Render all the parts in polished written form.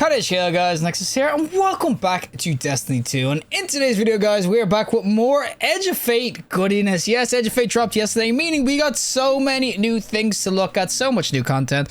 How did you guys? Nexas here, and welcome back to Destiny 2. And in today's video, guys, we are back with more Edge of Fate goodiness. Yes, Edge of Fate dropped yesterday, meaning we got so many new things to look at, so much new content.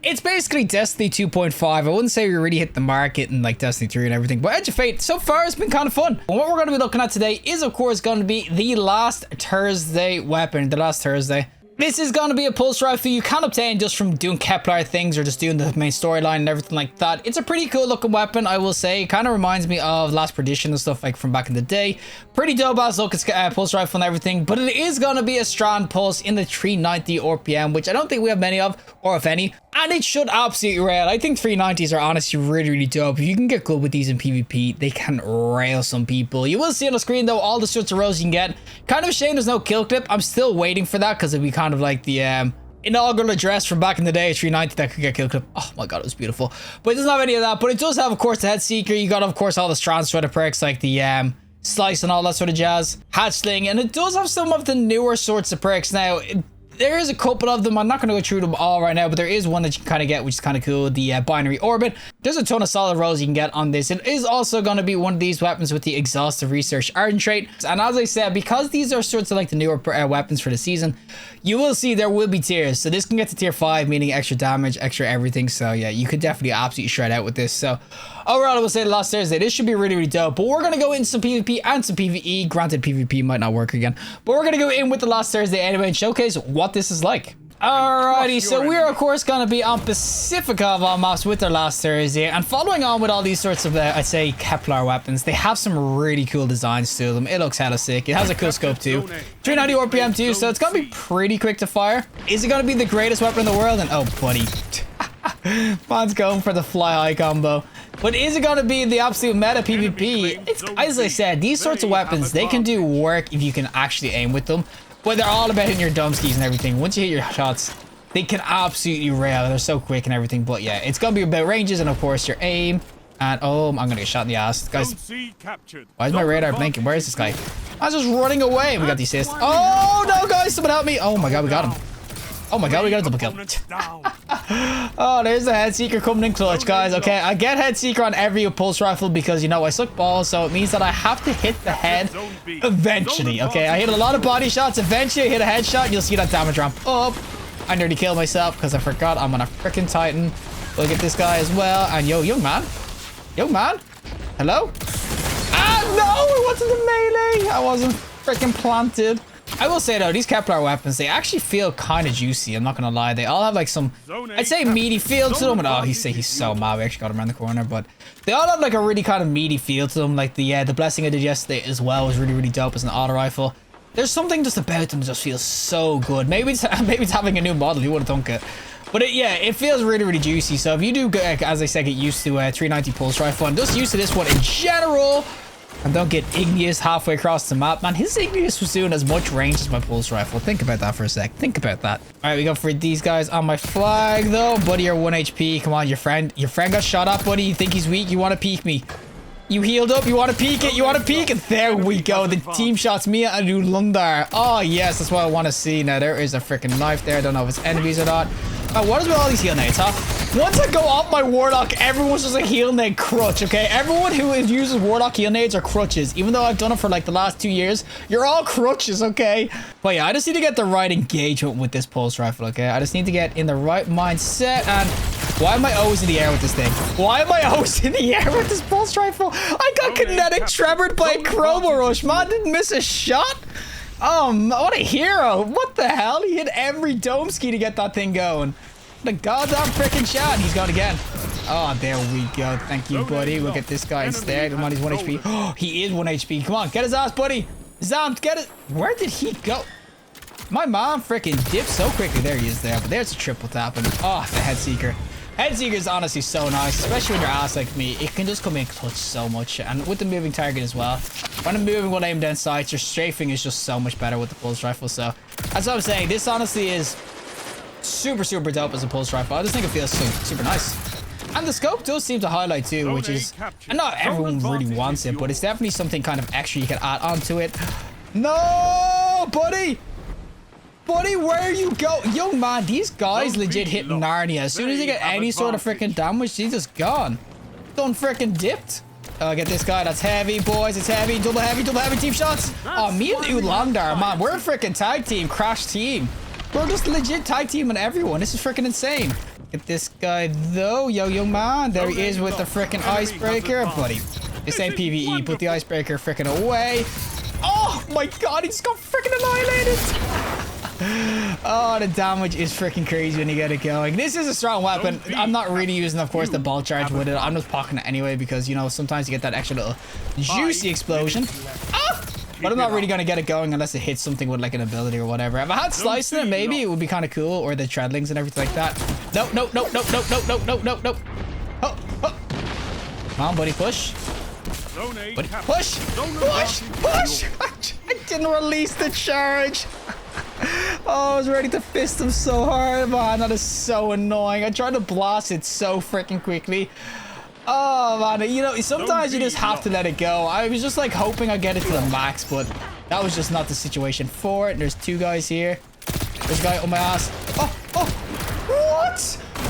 It's basically Destiny 2.5. I wouldn't say we really hit the market in like Destiny 3 and everything, but Edge of Fate so far has been kind of fun. And what we're going to be looking at today is, of course, going to be the last Thursday weapon, the last Thursday. This is going to be a pulse rifle you can obtain just from doing Kepler things or just doing the main storyline and everything like that. It's a pretty cool looking weapon, I will say. It kind of reminds me of Last Perdition and stuff like from back in the day. Pretty dope ass look, it's pulse rifle and everything, but it is going to be a strand pulse in the 390 RPM, which I don't think we have many of, or if any. And it should absolutely rail. I think 390s are honestly really dope. If you can get good with these in PvP, they can rail some people. You will see on the screen though all the sorts of rolls you can get. Kind of a shame there's no kill clip. I'm still waiting for that because it'd be kind of like the inaugural address from back in the day, 390 that could get kill clip. Oh my god, it was beautiful. But it doesn't have any of that. But it does have, of course, the Head Seeker. You got, of course, all the strand sort of perks like the slice and all that sort of jazz. Hatchling, and it does have some of the newer sorts of perks now. There is a couple of them. I'm not going to go through them all right now, but there is one that you can kind of get, which is kind of cool. The binary orbit. There's a ton of solid rolls you can get on this. It is also going to be one of these weapons with the exhaustive research ardent trait. And as I said, because these are sorts of like the newer weapons for the season, you will see there will be tiers. So this can get to tier 5, meaning extra damage, extra everything. So yeah, you could definitely absolutely shred out with this. So overall, I will say the last Thursday, this should be really dope. But we're going to go into some PvP and some PvE. Granted, PvP might not work again. But we're going to go in with the last Thursday anyway and showcase what this is like. Alrighty, so we're of course going to be on Pacifica of all maps with their last Thursday, and following on with all these sorts of I'd say Kepler weapons. They have some really cool designs to them. It looks hella sick. It has a cool scope too, 390 RPM too, so it's going to be pretty quick to fire. Is it going to be the greatest weapon in the world? And oh buddy, man's going for the fly high combo. But is it going to be the absolute meta PvP? It's, as I said, these sorts of weapons, they can do work if you can actually aim with them. But they're all about hitting your dumb skis and everything. Once you hit your shots, they can absolutely rail. They're so quick and everything. But yeah, it's going to be about ranges and of course your aim. And oh, I'm going to get shot in the ass. Guys, why is my radar blinking? Where is this guy? I was just running away. We got the assist. Oh no, guys, someone help me. Oh my god, we got him. Oh my god, we got a double kill. Oh, there's the Head Seeker coming in clutch, guys. Okay, I get Head Seeker on every pulse rifle because, you know, I suck balls, so it means that I have to hit the head eventually. Okay, I hit a lot of body shots. Eventually, I hit a headshot. You'll see that damage ramp up. I nearly killed myself because I forgot I'm on a freaking Titan. Look at this guy as well. And yo, young man. Young man. Hello? Ah, no! It wasn't a melee. I wasn't freaking planted. I will say though, these Kepler weapons, they actually feel kind of juicy. I'm not gonna lie. They all have like some, I'd say, meaty feel to them. And oh, he's so mad. We actually got him around the corner, but they all have like a really kind of meaty feel to them. Like the blessing I did yesterday as well was really dope as an auto rifle. There's something just about them that just feels so good. Maybe it's having a new model. You would have thunk it. But it feels really juicy. So if you do, as I said, get used to 390 pulse rifle and just used to this one in general. And don't get Igneous halfway across the map. Man, his Igneous was doing as much range as my pulse rifle. Think about that for a sec. Think about that. All right, we go for these guys on my flag, though. Buddy, you're 1 HP. Come on, your friend got shot up, buddy. You think he's weak? You want to peek me? You healed up. You want to peek it? You want to peek it? There we go. The team shots Mia and Ulundar. Oh, yes. That's what I want to see. Now, there is a freaking knife there. I don't know if it's enemies or not. What is with all these heal nades, huh? Once I go off my Warlock, everyone's just a heal nade crutch, okay? Everyone who uses Warlock heal nades are crutches. Even though I've done it for like the last 2 years, you're all crutches, okay? But yeah, I just need to get the right engagement with this pulse rifle, okay? I just need to get in the right mindset. And why am I always in the air with this thing? Why am I always in the air with this pulse rifle? I got kinetic tremored by a Chroma Rush, man. Didn't miss a shot. What a hero. What the hell? He hit every dome ski to get that thing going. The goddamn freaking shot. He's gone again. Oh, there we go. Thank you, buddy. We'll get this guy instead. Come on, he's 1 HP. Oh, he is 1 HP. Come on, get his ass, buddy. Zam, get it. Where did he go? My mom freaking dipped so quickly. There he is there. But there's a triple tap. And oh, the Head Seeker. Head Seeker is honestly so nice, especially when you're ass like me. It can just come in clutch so much, and with the moving target as well. When I'm moving while aim down sights, your strafing is just so much better with the pulse rifle. So that's what I'm saying. This honestly is super dope as a pulse rifle. I just think it feels super nice. And the scope does seem to highlight too, which is, and not everyone really wants it, but it's definitely something kind of extra you can add onto it. No, buddy. Buddy, where you go? Young man, these guys legit hit Narnia. As soon as they get any sort of freaking damage, he's just gone. Done freaking dipped. Oh, get this guy. That's heavy, boys. It's heavy. Double heavy team shots. Oh, me and Oolongdar, man. We're a freaking tag team. Crash team. We're just legit tag teaming everyone. This is freaking insane. Get this guy, though. Yo, young man. There he is with the freaking icebreaker. Buddy, this ain't PvE. Put the icebreaker freaking away. Oh, my God. He just got freaking annihilated. Oh, the damage is freaking crazy when you get it going. This is a strong weapon. I'm not really using, of course, the ball charge with it. I'm just pocketing it anyway because, you know, sometimes you get that extra little juicy explosion. Ah! But I'm not really going to get it going unless it hits something with like an ability or whatever. If I had slicing it, maybe it would be kind of cool. Or the treadlings and everything like that. No. Oh. Come on, buddy, push. Buddy, push. I didn't release the charge. Oh, I was ready to fist him so hard, man. That is so annoying. I tried to blast it so freaking quickly. Oh, man. You know, sometimes you just have to let it go. I was just like hoping I'd get it to the max, but that was just not the situation for it. There's two guys here. There's a guy on my ass. Oh. What?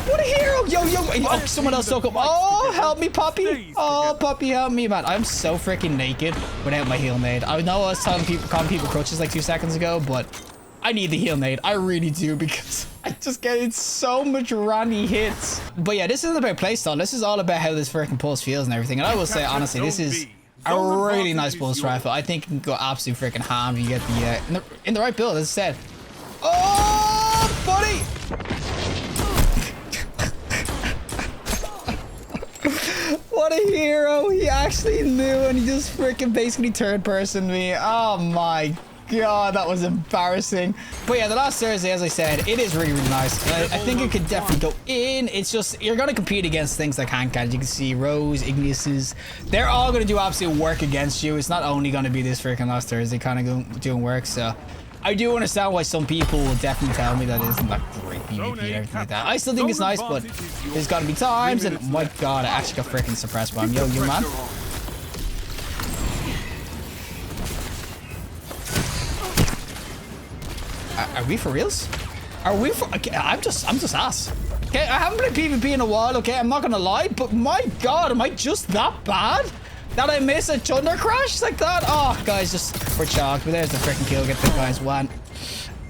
What a hero. Yo. Oh, someone else took him. Oh, help me, puppy. Oh, puppy, help me, man. I'm so freaking naked without my heal nade. I know I was calling people crutches like 2 seconds ago, but I need the heal nade. I really do because I just get so much randy hits. But yeah, this isn't about playstyle. This is all about how this freaking pulse feels and everything. And I will say, honestly, this is a really nice pulse rifle. I think it can go absolute freaking ham if you get the in the right build, as I said. Oh, buddy. What a hero. He actually knew and he just freaking basically third person me. Oh my God, that was embarrassing. But yeah, the last Thursday, as I said, it is really nice. I think it could definitely go in. It's just, you're going to compete against things like Handcan. You can see Rose, Ignises. They're all going to do absolute work against you. It's not only going to be this freaking last Thursday kind of doing work. So I do understand why some people will definitely tell me that it isn't that great PvP and everything like that. I still think it's nice, but there's got to be times. And my God, I actually got freaking suppressed by him. Yo, you man. Are we for reals? Are we for? Okay, I'm just ass. Okay, I haven't played PvP in a while. Okay, I'm not gonna lie, but my God, am I just that bad that I miss a thunder crash like that? Oh, guys, just we're chalked. But there's the freaking kill. Get the guys one.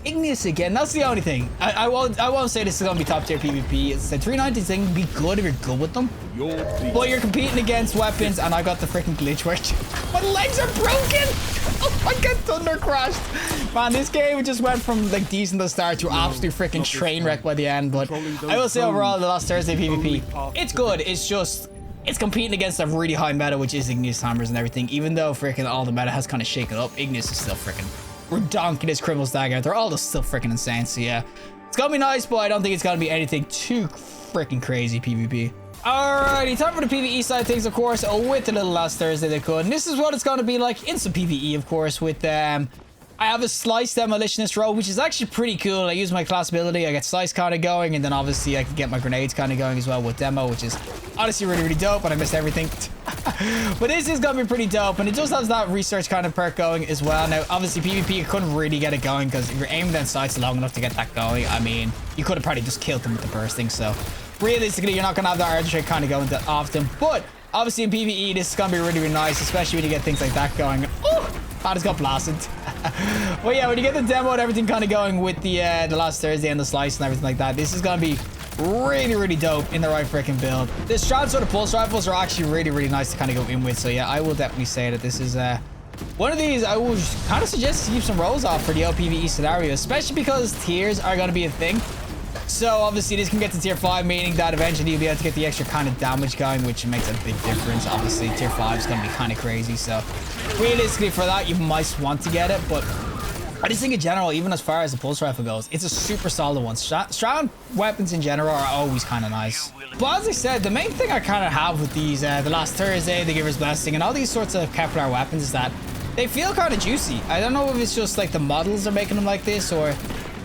Ignis again. That's the only thing. I won't say this is gonna be top tier PvP. It's the 390 thing can be good if you're good with them. But you're competing against weapons, and I got the freaking glitch where my legs are broken. Oh, I got thunder crashed. Man, this game just went from like decent to start to absolute freaking train wreck by the end. But I will say overall, the last Thursday PvP, it's good. It's just, it's competing against a really high meta, which is Ignis hammers and everything. Even though freaking all the meta has kind of shaken up, Ignis is still freaking redonkulous. Criminal's Dagger, they're all just still freaking insane. So yeah, it's gonna be nice, but I don't think it's gonna be anything too freaking crazy PvP. Alrighty, time for the PvE side of things, of course, with the little last Thursday they could. And this is what it's going to be like in some PvE, of course, with I have a Slice Demolitionist robe, which is actually pretty cool. I use my class ability, I get Slice kind of going, and then obviously I can get my grenades kind of going as well with Demo, which is honestly really, really dope, and I missed everything. But this is going to be pretty dope, and it just has that research kind of perk going as well. Now, obviously, PvP, you couldn't really get it going, because if you're aiming down sights long enough to get that going, I mean, you could have probably just killed them with the bursting, so realistically, you're not going to have that archery kind of going that often. But obviously in PvE, this is going to be really, really nice, especially when you get things like that going. Oh, I just got blasted. Well, yeah, when you get the demo and everything kind of going with the last Thursday and the Slice and everything like that, this is going to be really, really dope in the right freaking build. The Strand sort of pulse rifles are actually really, really nice to kind of go in with. So yeah, I will definitely say that this is one of these I would kind of suggest to keep some rolls off for the PvE scenario, especially because tiers are going to be a thing. So obviously this can get to tier 5, meaning that eventually you'll be able to get the extra kind of damage going, which makes a big difference. Obviously tier 5 is going to be kind of crazy, so realistically for that you might want to get it. But I just think in general, even as far as the pulse rifle goes, it's a super solid one. Strand weapons in general are always kind of nice. But as I said, the main thing I kind of have with these the last Thursday, the Giver's Blessing, and all these sorts of Kevlar weapons is that they feel kind of juicy. I don't know if it's just like the models are making them like this, or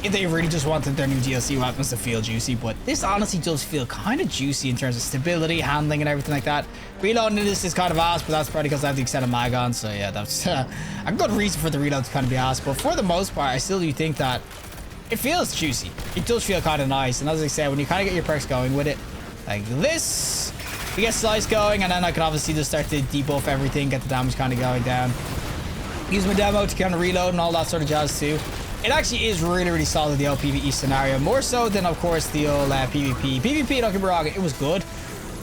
if they really just wanted their new DLC weapons to feel juicy, but this honestly does feel kind of juicy in terms of stability, handling, and everything like that. Reloading this is kind of ass, but that's probably because I have the extended mag on, so yeah, that's a good reason for the reload to kind of be ass. But for the most part, I still do think that it feels juicy. It does feel kind of nice, and as I said, when you kind of get your perks going with it, like this, We get Slice going, and then I can obviously just start to debuff everything, get the damage kind of going down. Use my demo to kind of reload and all that sort of jazz too. It actually is really solid, the old PvE scenario. More so than, of course, the old PvP. PvP, don't get me wrong, it was good.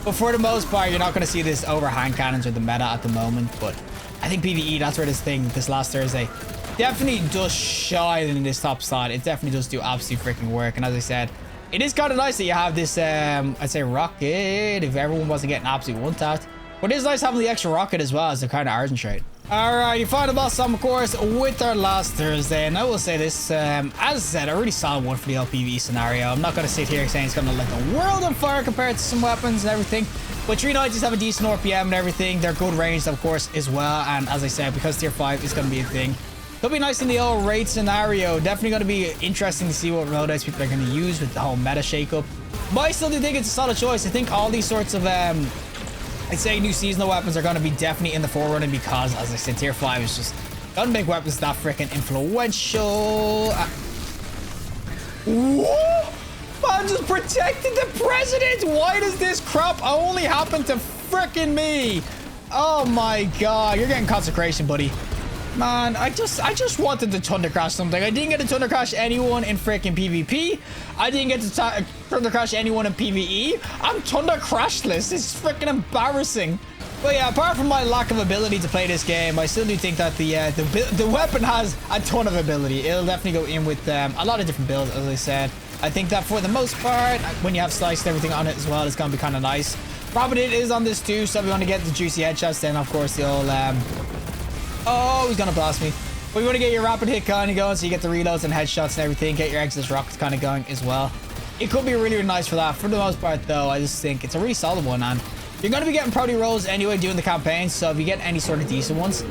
But for the most part, you're not going to see this overhand cannons or the meta at the moment. But I think PvE, that's where this last Thursday, definitely does shine in this top slot. It definitely does do absolute freaking work. And as I said, it is kind of nice that you have this, I'd say, rocket, if everyone wasn't getting absolute one-tapped. But it is nice having the extra rocket as well as the kind of Argent trait. Alright, you find the boss time, of course, with our last Thursday. And I will say this, as I said, a really solid one for the LPV scenario. I'm not going to sit here saying it's going to light the world on fire compared to some weapons and everything. But 390s have a decent RPM and everything. They're good ranged, of course, as well. And as I said, because tier 5 is going to be a thing, it'll be nice in the old raid scenario. Definitely going to be interesting to see what loadouts people are going to use with the whole meta shakeup. But I still do think it's a solid choice. I think all these sorts of, I'd say new seasonal weapons are going to be definitely in the forerunning because, as I said, tier 5 is just going to make weapons that freaking influential. What? Man just protected the president. Why does this crap only happen to freaking me? Oh my god, you're getting consecration, buddy. Man, I just wanted to Thunder Crash something. I didn't get to Thunder Crash anyone in freaking PvP. I didn't get to Thunder Crash anyone in PvE. I'm Thunder Crashless. It's freaking embarrassing. But yeah, apart from my lack of ability to play this game, I still do think that the weapon has a ton of ability. It'll definitely go in with a lot of different builds, as I said. I think that for the most part, when you have sliced everything on it as well, it's going to be kind of nice. Rapid Hit is on this too, so if you want to get the juicy headshots, then of course the old... Oh, he's gonna blast me. But you want to get your rapid hit kind of going, so you get the reloads and headshots and everything. Get your Exodus rockets kind of going as well. It could be really nice for that. For the most part, though, I just think it's a really solid one. And you're going to be getting Prody rolls anyway doing the campaign. So if you get any sort of decent ones,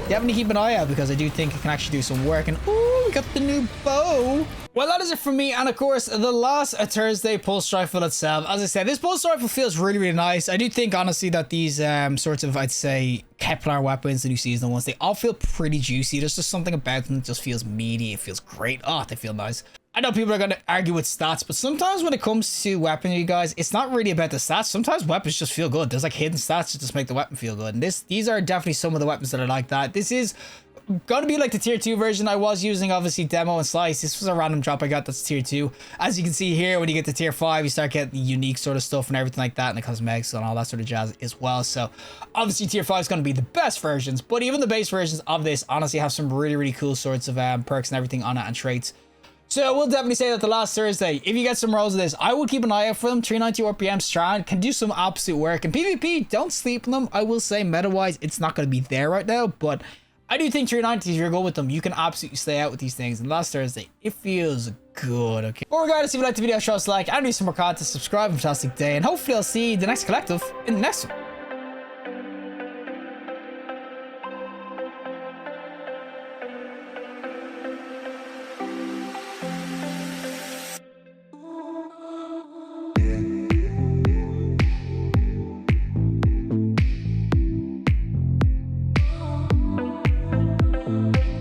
definitely keep an eye out because I do think it can actually do some work. And ooh, we got the new bow. Well, that is it from me. And of course, the last Thursday pulse rifle itself. As I said, this pulse rifle feels really nice. I do think, honestly, that these sorts of, I'd say, Kepler weapons, the new seasonal ones, they all feel pretty juicy. There's just something about them that just feels meaty. It feels great. Oh, they feel nice. I know people are going to argue with stats, but sometimes when it comes to weaponry, guys, it's not really about the stats. Sometimes weapons just feel good. There's like hidden stats that just make the weapon feel good. And these are definitely some of the weapons that are like that. This is gonna be like the tier 2 version I was using, obviously demo and slice. This was a random drop I got that's tier 2. As you can see here, when you get to tier 5, you start getting the unique sort of stuff and everything like that, and the cosmetics and all that sort of jazz as well. So obviously tier 5 is going to be the best versions, but even the base versions of this honestly have some really cool sorts of perks and everything on it and traits. So I will definitely say that the last Thursday, if you get some rolls of this, I will keep an eye out for them. 390 RPM Strand can do some absolute work. And PvP, don't sleep on them. I will say meta-wise, it's not going to be there right now, but I do think 390s, if you're good with them, you can absolutely stay out with these things. And last Thursday, it feels good, okay? But regardless, if you liked the video, show us a like, and do some more content, subscribe, fantastic day, and hopefully I'll see the next collective in the next one.